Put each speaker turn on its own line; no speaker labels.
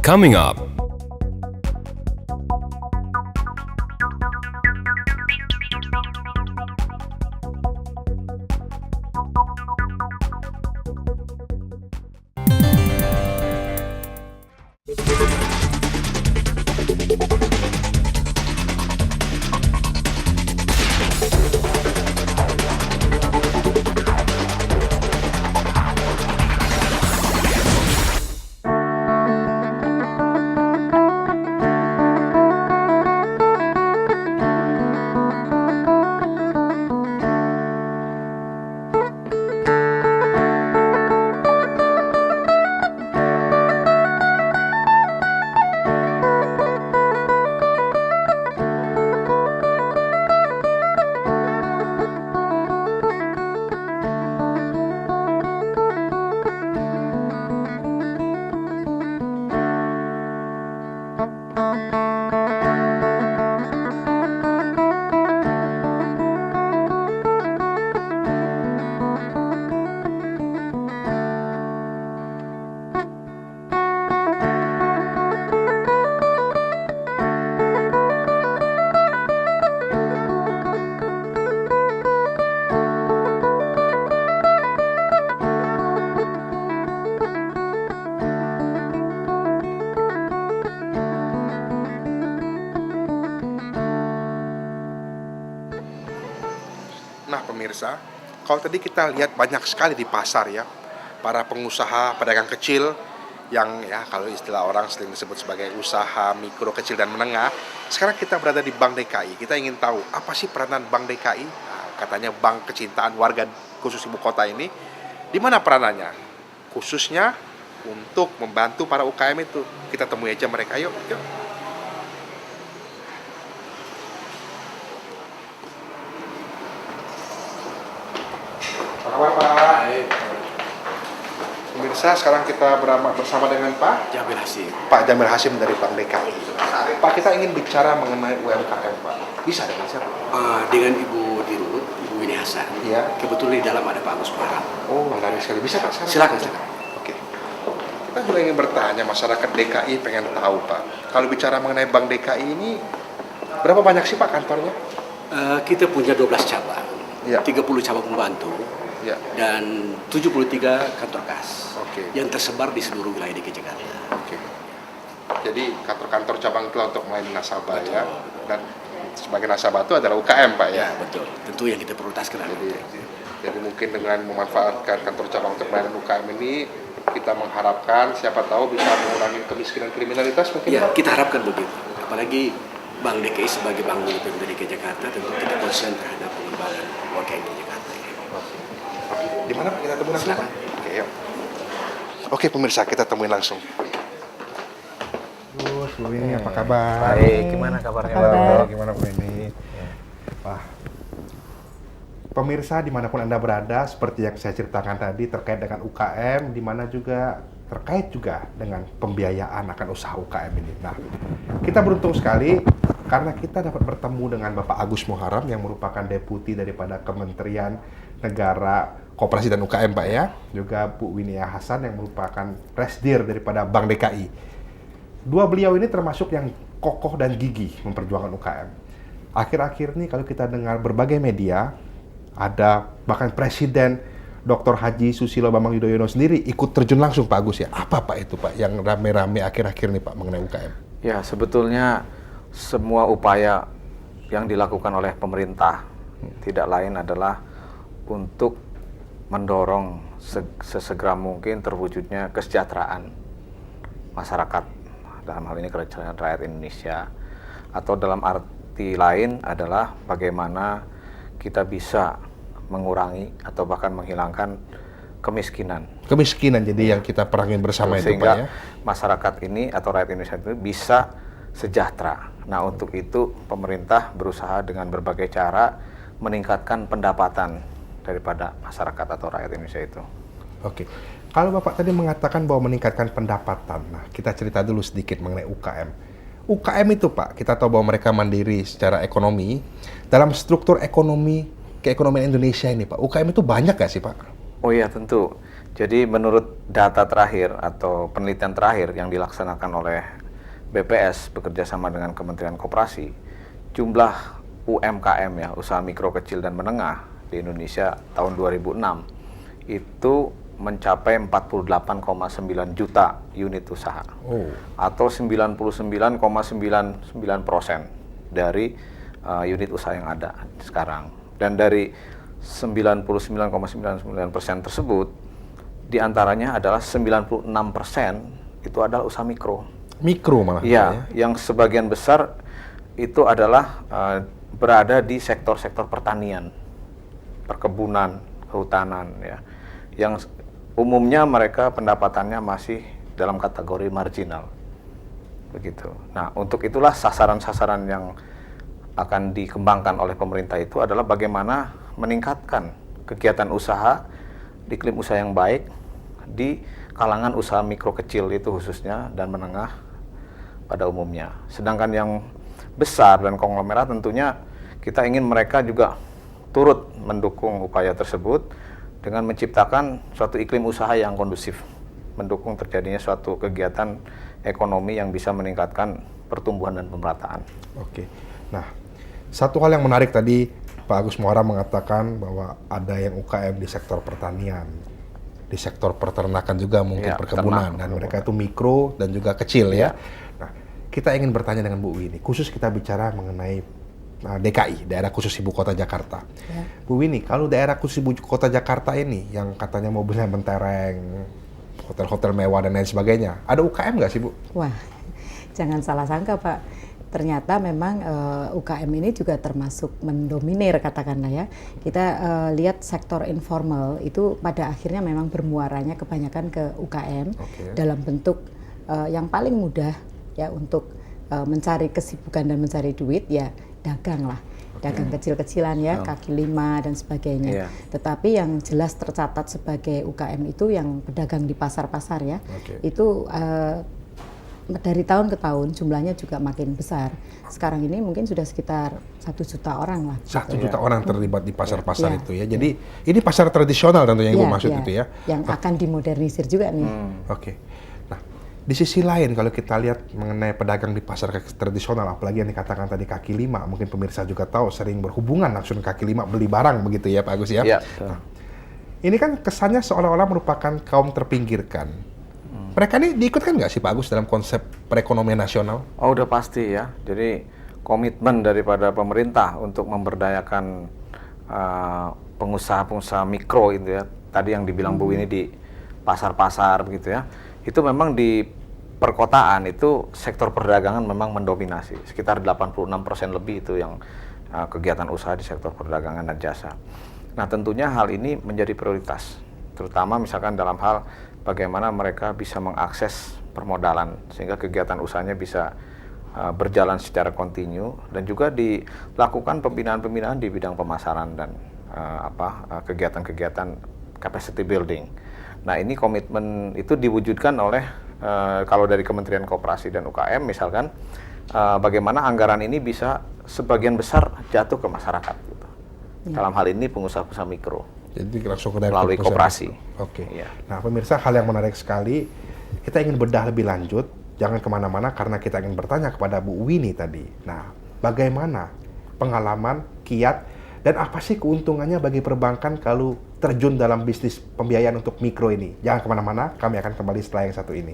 coming up.
Nah pemirsa, kalau tadi kita lihat banyak sekali di pasar ya, para pengusaha, pedagang kecil yang ya kalau istilah orang sering disebut sebagai usaha mikro, kecil, dan menengah. Sekarang kita berada di Bank DKI, kita ingin tahu apa sih peranan Bank DKI? Nah, katanya bank kecintaan warga khusus ibu kota ini. Di mana peranannya? Khususnya untuk membantu para UKM itu. Kita temui aja mereka, yuk. Apa kabar Pak?
Baik,
Pemirsa, sekarang kita bersama dengan Pak
Jamil Hasim.
Pak Jamil Hasim dari Bank DKI. Pak, kita ingin bicara mengenai UMKM Pak. Bisa dengan siapa?
Dengan Ibu Dirut, Ibu Wini Hasan.
Iya.
Kebetulan di dalam ada Pak Agus Muharram.
Oh, menarik sekali. Bisa Pak?
Silakan.
Oke. Kita juga ingin bertanya, masyarakat DKI pengen tahu Pak. Kalau bicara mengenai Bank DKI ini, berapa banyak sih Pak kantornya?
Kita punya 12 cabang,
Iya.
30 cabang pembantu,
Ya.
dan 73 kantor kas
Oke.
yang tersebar di seluruh wilayah DKI Jakarta.
Oke. Jadi kantor-kantor cabang itu untuk melayani nasabah
Betul,
ya.
betul.
Dan sebagai nasabah itu adalah UKM Pak ya.
Ya, betul. Tentu yang kita prioritaskan adalah
Jadi mungkin dengan memanfaatkan kantor cabang untuk melayani UKM ini, kita mengharapkan siapa tahu bisa mengurangi kemiskinan kriminalitas mungkin.
Ya,
Pak?
kita harapkan begitu. Apalagi Bank DKI sebagai bank milik Pemda DKI Jakarta tentu kita konsen terhadap pengembangan UMKM di Jakarta.
Di mana Pak kita temui langsung Pak?
Silakan.
Oke, yuk. Oke pemirsa, kita temuin langsung. Terus Bu Winnie apa kabar?
Baik, gimana kabarnya
Halo,
Bang?
gimana Bu Winnie? Wah. Pemirsa dimanapun Anda berada, seperti yang saya ceritakan tadi terkait dengan UKM, di mana juga terkait juga dengan pembiayaan akan usaha UKM ini. Nah, kita beruntung sekali karena kita dapat bertemu dengan Bapak Agus Muharram yang merupakan deputi daripada Kementerian Negara Koperasi dan UKM Pak ya. Juga Bu Winia Hasan yang merupakan Presdir daripada Bank DKI. Dua beliau ini termasuk yang kokoh dan gigih memperjuangkan UKM. Akhir-akhir ini kalau kita dengar berbagai media, ada bahkan Presiden Dr. Haji Susilo Bambang Yudhoyono sendiri ikut terjun langsung Pak Agus ya. Apa Pak itu Pak yang rame-rame akhir-akhir ini Pak mengenai UKM?
Ya, sebetulnya semua upaya yang dilakukan oleh pemerintah tidak lain adalah untuk mendorong sesegera mungkin terwujudnya kesejahteraan masyarakat, dalam hal ini kesejahteraan rakyat Indonesia, atau dalam arti lain adalah bagaimana kita bisa mengurangi atau bahkan menghilangkan kemiskinan.
Kemiskinan jadi yang kita perangin bersama itu Pak
Sehingga
ya.
masyarakat ini atau rakyat Indonesia itu bisa sejahtera. Nah, untuk itu pemerintah berusaha dengan berbagai cara meningkatkan pendapatan daripada masyarakat atau rakyat Indonesia itu.
Oke. Kalau Bapak tadi mengatakan bahwa meningkatkan pendapatan, nah kita cerita dulu sedikit mengenai UKM. UKM itu Pak, kita tahu bahwa mereka mandiri secara ekonomi. Dalam struktur ekonomi keekonomian Indonesia ini Pak, UKM itu banyak nggak sih Pak?
Oh iya tentu. Jadi menurut data terakhir atau penelitian terakhir yang dilaksanakan oleh BPS bekerja sama dengan Kementerian Koperasi, jumlah UMKM ya, usaha mikro kecil dan menengah di Indonesia tahun 2006 itu mencapai 48,9 juta unit usaha, atau 99,99% dari unit usaha yang ada sekarang. Dan dari 99,99% tersebut, diantaranya adalah 96% itu adalah usaha mikro.
Mikro malah.
Iya, yang sebagian besar itu adalah berada di sektor-sektor pertanian, perkebunan, kehutanan, ya, yang umumnya mereka pendapatannya masih dalam kategori marginal, begitu. Nah, untuk itulah sasaran-sasaran yang akan dikembangkan oleh pemerintah itu adalah bagaimana meningkatkan kegiatan usaha, iklim usaha yang baik di kalangan usaha mikro kecil itu khususnya dan menengah pada umumnya. Sedangkan yang besar dan konglomerat tentunya kita ingin mereka juga turut mendukung upaya tersebut dengan menciptakan suatu iklim usaha yang kondusif, mendukung terjadinya suatu kegiatan ekonomi yang bisa meningkatkan pertumbuhan dan pemerataan.
Oke. Nah, satu hal yang menarik tadi Pak Agus Muara mengatakan bahwa ada yang UKM di sektor pertanian, di sektor peternakan juga mungkin
Ya,
perkebunan, dan mereka itu mikro dan juga kecil ya. Nah, kita ingin bertanya dengan Bu Winnie, khusus kita bicara mengenai DKI, daerah khusus ibu kota Jakarta.
Ya.
Bu Winnie, kalau daerah khusus ibu kota Jakarta ini yang katanya mobilnya mentereng, hotel-hotel mewah dan lain sebagainya, ada UKM nggak sih Bu?
Wah, jangan salah sangka Pak. Ternyata memang UKM ini juga termasuk mendominir katakanlah ya. Kita lihat sektor informal itu pada akhirnya memang bermuaranya kebanyakan ke UKM dalam bentuk yang paling mudah ya untuk mencari kesibukan dan mencari duit ya dagang lah. Dagang kecil-kecilan ya, kaki lima dan sebagainya. Tetapi yang jelas tercatat sebagai UKM itu yang pedagang di pasar-pasar ya. Itu dari tahun ke tahun jumlahnya juga makin besar. Sekarang ini mungkin sudah sekitar 1 juta orang lah.
1 juta orang terlibat di pasar-pasar itu ya. Jadi ini pasar tradisional tentunya Ibu maksud itu ya.
Yang akan dimodernisir juga nih.
Oke. Nah, di sisi lain kalau kita lihat mengenai pedagang di pasar tradisional, apalagi yang dikatakan tadi kaki lima, mungkin pemirsa juga tahu sering berhubungan langsung kaki lima beli barang begitu ya Pak Agus ya. Nah, ini kan kesannya seolah-olah merupakan kaum terpinggirkan. Mereka ini diikutkan nggak sih Pak Agus dalam konsep perekonomian nasional?
Oh, udah pasti ya. Jadi komitmen daripada pemerintah untuk memberdayakan pengusaha-pengusaha mikro itu ya. Tadi yang dibilang Bu ini di pasar-pasar begitu ya. Itu memang di perkotaan itu sektor perdagangan memang mendominasi. Sekitar 86% lebih itu yang kegiatan usaha di sektor perdagangan dan jasa. Nah, tentunya hal ini menjadi prioritas. Terutama misalkan dalam hal bagaimana mereka bisa mengakses permodalan sehingga kegiatan usahanya bisa berjalan secara kontinu dan juga dilakukan pembinaan-pembinaan di bidang pemasaran dan kegiatan-kegiatan capacity building. Nah, ini komitmen itu diwujudkan oleh kalau dari Kementerian Koperasi dan UKM misalkan bagaimana anggaran ini bisa sebagian besar jatuh ke masyarakat gitu. Dalam hal ini pengusaha-pengusaha mikro.
Jadi langsung ke
melalui koperasi.
Oke. Nah, pemirsa, hal yang menarik sekali. Kita ingin bedah lebih lanjut. Jangan kemana-mana karena kita ingin bertanya kepada Bu Winnie tadi. Nah, bagaimana pengalaman, kiat, dan apa sih keuntungannya bagi perbankan kalau terjun dalam bisnis pembiayaan untuk mikro ini? Jangan kemana-mana, kami akan kembali setelah yang satu ini.